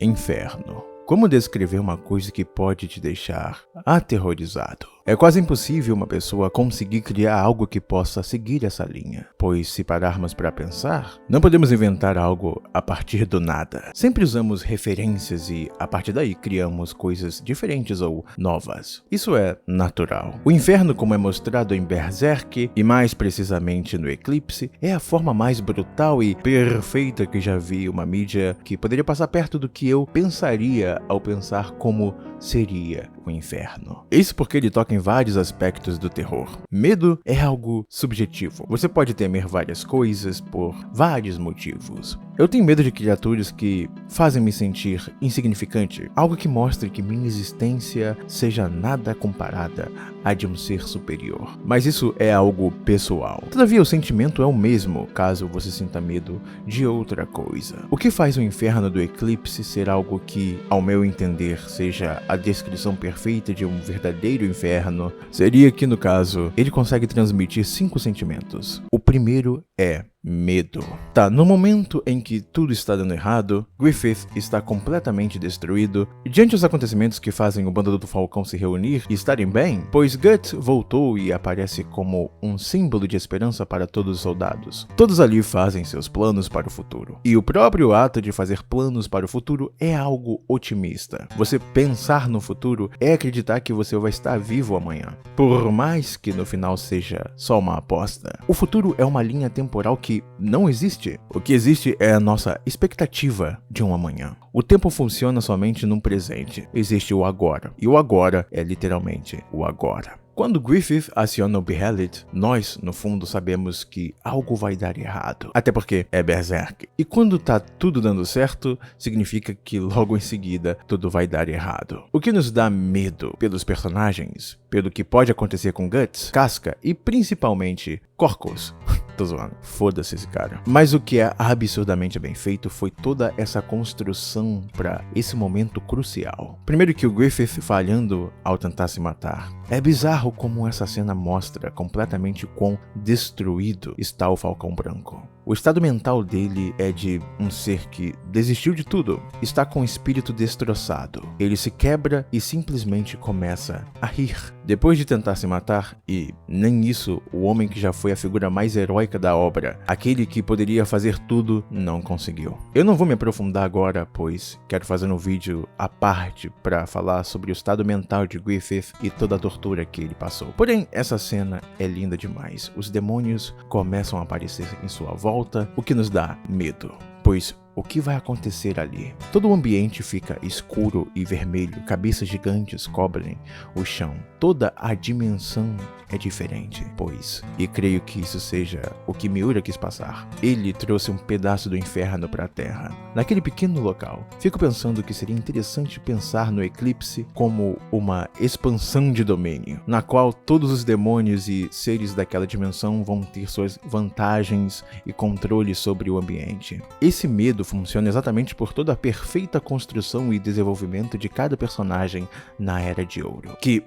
Inferno. Como descrever uma coisa que pode te deixar aterrorizado? É quase impossível uma pessoa conseguir criar algo que possa seguir essa linha, pois se pararmos para pensar, não podemos inventar algo a partir do nada. Sempre usamos referências e, a partir daí, criamos coisas diferentes ou novas. Isso é natural. O inferno, como é mostrado em Berserk, e mais precisamente no Eclipse, é a forma mais brutal e perfeita que já vi uma mídia que poderia passar perto do que eu pensaria ao pensar como seria o inferno. Isso porque ele toca em vários aspectos do terror. Medo é algo subjetivo. Você pode temer várias coisas por vários motivos. Eu tenho medo de criaturas que fazem me sentir insignificante, algo que mostre que minha existência seja nada comparada à de um ser superior. Mas isso é algo pessoal. Todavia, o sentimento é o mesmo, caso você sinta medo de outra coisa. O que faz o inferno do Eclipse ser algo que, ao meu entender, seja a descrição perfeita de um verdadeiro inferno, seria que, no caso, ele consegue transmitir 5 sentimentos. O primeiro é medo. Tá, no momento em que tudo está dando errado, Griffith está completamente destruído, e diante dos acontecimentos que fazem o bando do Falcão se reunir e estarem bem, pois Guts voltou e aparece como um símbolo de esperança para todos os soldados. Todos ali fazem seus planos para o futuro. E o próprio ato de fazer planos para o futuro é algo otimista. Você pensar no futuro é acreditar que você vai estar vivo amanhã, por mais que no final seja só uma aposta. O futuro é uma linha temporal que não existe. O que existe é a nossa expectativa de um amanhã. O tempo funciona somente num presente. Existe o agora. E o agora é literalmente o agora. Quando Griffith aciona o Behelit, nós, no fundo, sabemos que algo vai dar errado. Até porque é Berserk. E quando tá tudo dando certo, significa que logo em seguida tudo vai dar errado. O que nos dá medo pelos personagens, pelo que pode acontecer com Guts, Casca e principalmente Corkus. Tô zoando. Foda-se esse cara. Mas o que é absurdamente bem feito foi toda essa construção pra esse momento crucial. Primeiro que o Griffith falhando ao tentar se matar. É bizarro como essa cena mostra completamente quão destruído está o Falcão Branco. O estado mental dele é de um ser que desistiu de tudo, está com o espírito destroçado. Ele se quebra e simplesmente começa a rir. Depois de tentar se matar, e nem isso, o homem que já foi a figura mais heróica da obra, aquele que poderia fazer tudo, não conseguiu. Eu não vou me aprofundar agora, pois quero fazer um vídeo à parte para falar sobre o estado mental de Griffith e toda a tortura que ele passou. Porém, essa cena é linda demais. Os demônios começam a aparecer em sua volta, o que nos dá medo, pois o que vai acontecer ali? Todo o ambiente fica escuro e vermelho, cabeças gigantes cobrem o chão. Toda a dimensão é diferente, pois, e creio que isso seja o que Miura quis passar. Ele trouxe um pedaço do inferno para a Terra, naquele pequeno local. Fico pensando que seria interessante pensar no Eclipse como uma expansão de domínio, na qual todos os demônios e seres daquela dimensão vão ter suas vantagens e controle sobre o ambiente. Esse medo funciona exatamente por toda a perfeita construção e desenvolvimento de cada personagem na Era de Ouro. Que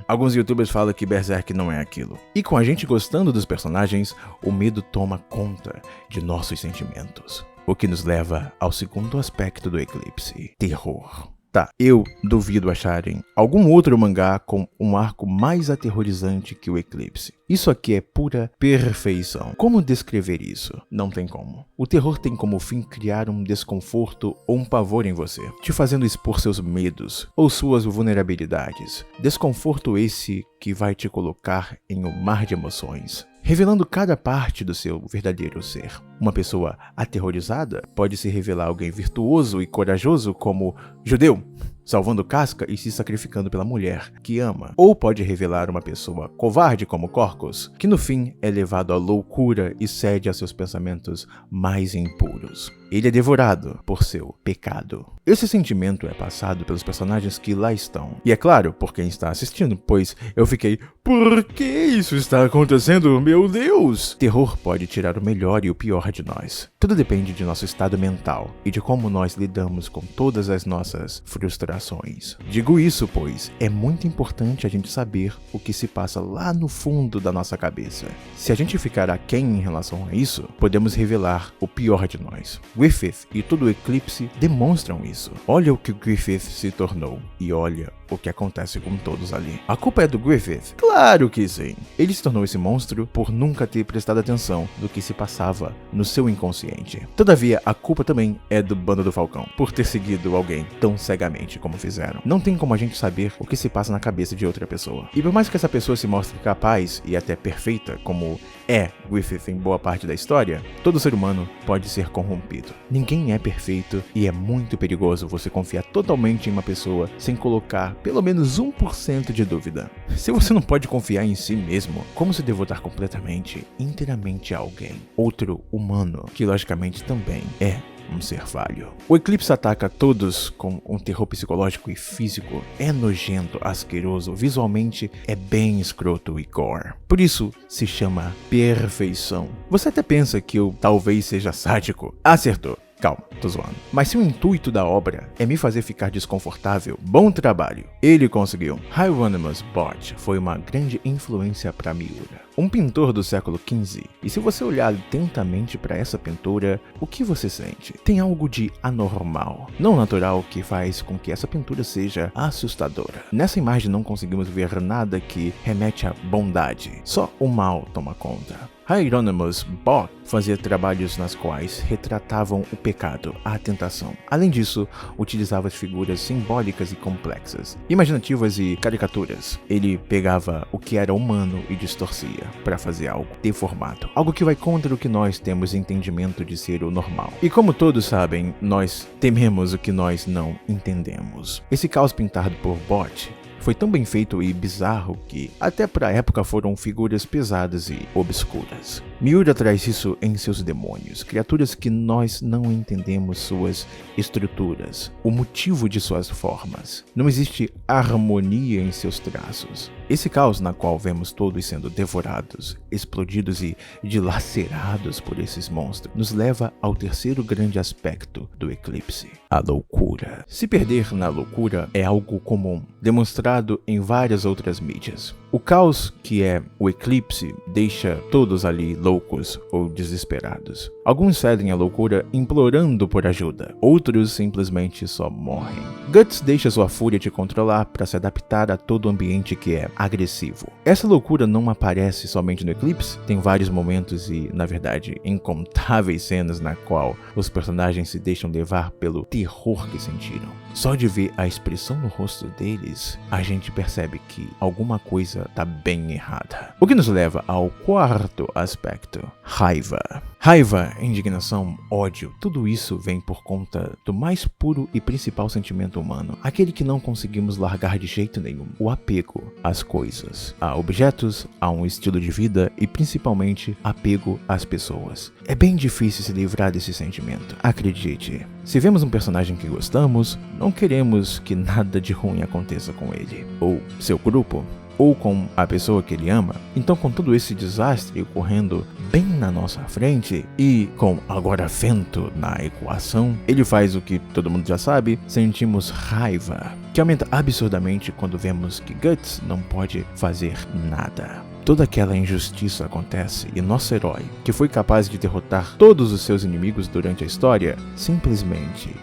alguns youtubers falam que Berserk não é aquilo. E com a gente gostando dos personagens, o medo toma conta de nossos sentimentos. O que nos leva ao segundo aspecto do Eclipse: terror. Tá, eu duvido acharem algum outro mangá com um arco mais aterrorizante que o Eclipse. Isso aqui é pura perfeição. Como descrever isso? Não tem como. O terror tem como fim criar um desconforto ou um pavor em você, te fazendo expor seus medos ou suas vulnerabilidades. Desconforto esse que vai te colocar em um mar de emoções, revelando cada parte do seu verdadeiro ser. Uma pessoa aterrorizada pode se revelar alguém virtuoso e corajoso como Judeu, salvando Casca e se sacrificando pela mulher que ama. Ou pode revelar uma pessoa covarde como Corkus, que no fim é levado à loucura e cede a seus pensamentos mais impuros. Ele é devorado por seu pecado. Esse sentimento é passado pelos personagens que lá estão. E é claro, por quem está assistindo, pois eu fiquei, por que isso está acontecendo, meu Deus? Terror pode tirar o melhor e o pior de nós. Tudo depende de nosso estado mental e de como nós lidamos com todas as nossas frustrações. corações. Digo isso pois é muito importante a gente saber o que se passa lá no fundo da nossa cabeça. Se a gente ficar aquém em relação a isso, podemos revelar o pior de nós. Griffith e todo o eclipse demonstram isso. Olha o que Griffith se tornou e olha o que acontece com todos ali. A culpa é do Griffith? Claro que sim. Ele se tornou esse monstro por nunca ter prestado atenção do que se passava no seu inconsciente. Todavia, a culpa também é do Bando do Falcão, por ter seguido alguém tão cegamente como fizeram. Não tem como a gente saber o que se passa na cabeça de outra pessoa. E por mais que essa pessoa se mostre capaz e até perfeita, como é Griffith em boa parte da história, todo ser humano pode ser corrompido. Ninguém é perfeito e é muito perigoso você confiar totalmente em uma pessoa sem colocar pelo menos 1% de dúvida. Se você não pode confiar em si mesmo, como se devotar completamente, inteiramente a alguém, outro humano, que logicamente também é um ser falho? O eclipse ataca todos com um terror psicológico e físico. É nojento, asqueroso, visualmente é bem escroto e gore. Por isso se chama perfeição. Você até pensa que eu talvez seja sádico. Acertou. Calma, tô zoando. Mas se o intuito da obra é me fazer ficar desconfortável, bom trabalho. Ele conseguiu. Hieronymus Bosch foi uma grande influência para Miura, um pintor do século XV. E se você olhar atentamente para essa pintura, o que você sente? Tem algo de anormal, não natural, que faz com que essa pintura seja assustadora. Nessa imagem não conseguimos ver nada que remete à bondade. Só o mal toma conta. Hieronymus Bosch fazia trabalhos nas quais retratavam o pecado, a tentação. Além disso, utilizava figuras simbólicas e complexas, imaginativas e caricaturas. Ele pegava o que era humano e distorcia para fazer algo deformado, algo que vai contra o que nós temos entendimento de ser o normal. E como todos sabem, nós tememos o que nós não entendemos. Esse caos pintado por Bosch foi tão bem feito e bizarro que, até para a época, foram figuras pesadas e obscuras. Miura traz isso em seus demônios, criaturas que nós não entendemos suas estruturas, o motivo de suas formas. Não existe harmonia em seus traços. Esse caos na qual vemos todos sendo devorados, explodidos e dilacerados por esses monstros, nos leva ao terceiro grande aspecto do eclipse: a loucura. Se perder na loucura é algo comum, demonstrado em várias outras mídias. O caos que é o eclipse deixa todos ali loucos ou desesperados. Alguns cedem à loucura implorando por ajuda, outros simplesmente só morrem. Guts deixa sua fúria te controlar para se adaptar a todo ambiente que é agressivo. Essa loucura não aparece somente no eclipse, tem vários momentos e, na verdade, incontáveis cenas na qual os personagens se deixam levar pelo terror que sentiram. Só de ver a expressão no rosto deles, a gente percebe que alguma coisa tá bem errada. O que nos leva ao quarto aspecto: raiva. Raiva, indignação, ódio, tudo isso vem por conta do mais puro e principal sentimento humano, aquele que não conseguimos largar de jeito nenhum: o apego às coisas, a objetos, a um estilo de vida e principalmente apego às pessoas. É bem difícil se livrar desse sentimento, acredite. Se vemos um personagem que gostamos, não queremos que nada de ruim aconteça com ele, ou seu grupo, ou com a pessoa que ele ama. Então, com todo esse desastre ocorrendo bem na nossa frente e com agora vento na equação, ele faz o que todo mundo já sabe: sentimos raiva, que aumenta absurdamente quando vemos que Guts não pode fazer nada. Toda aquela injustiça acontece e nosso herói, que foi capaz de derrotar todos os seus inimigos durante a história, simplesmente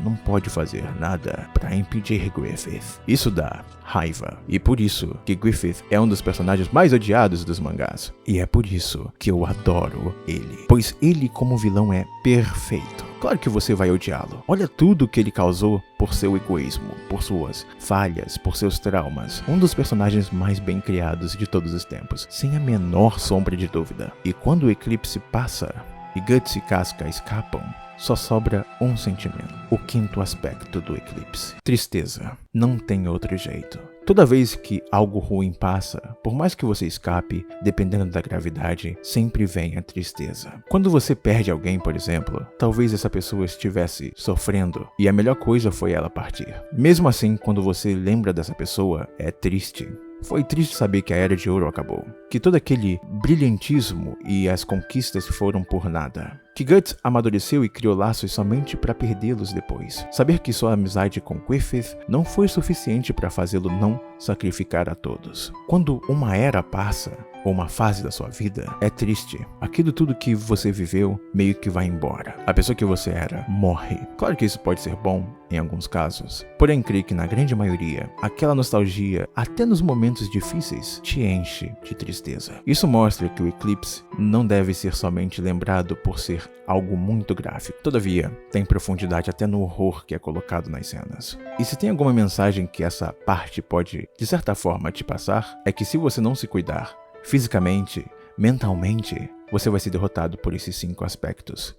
não pode fazer nada para impedir Griffith. Isso dá raiva. E por isso que Griffith é um dos personagens mais odiados dos mangás. E é por isso que eu adoro ele, pois ele como vilão é perfeito. Claro que você vai odiá-lo. Olha tudo que ele causou por seu egoísmo, por suas falhas, por seus traumas. Um dos personagens mais bem criados de todos os tempos, sem a menor sombra de dúvida. E quando o eclipse passa e Guts e Casca escapam, só sobra um sentimento: o quinto aspecto do eclipse: tristeza. Não tem outro jeito. Toda vez que algo ruim passa, por mais que você escape, dependendo da gravidade, sempre vem a tristeza. Quando você perde alguém, por exemplo, talvez essa pessoa estivesse sofrendo e a melhor coisa foi ela partir. Mesmo assim, quando você lembra dessa pessoa, é triste. Foi triste saber que a Era de Ouro acabou, que todo aquele brilhantismo e as conquistas foram por nada, que Guts amadureceu e criou laços somente para perdê-los depois. Saber que sua amizade com Griffith não foi suficiente para fazê-lo não sacrificar a todos. Quando uma era passa, ou uma fase da sua vida, é triste. Aquilo tudo que você viveu meio que vai embora. A pessoa que você era morre. Claro que isso pode ser bom em alguns casos, porém creio que na grande maioria, aquela nostalgia, até nos momentos difíceis, te enche de tristeza. Isso mostra que o eclipse não deve ser somente lembrado por ser algo muito gráfico. Todavia, tem profundidade até no horror que é colocado nas cenas. E se tem alguma mensagem que essa parte pode, de certa forma, te passar, é que se você não se cuidar, fisicamente, mentalmente, você vai ser derrotado por esses 5 aspectos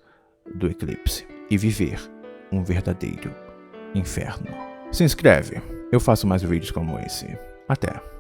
do eclipse e viver um verdadeiro inferno. Se inscreve, eu faço mais vídeos como esse. Até!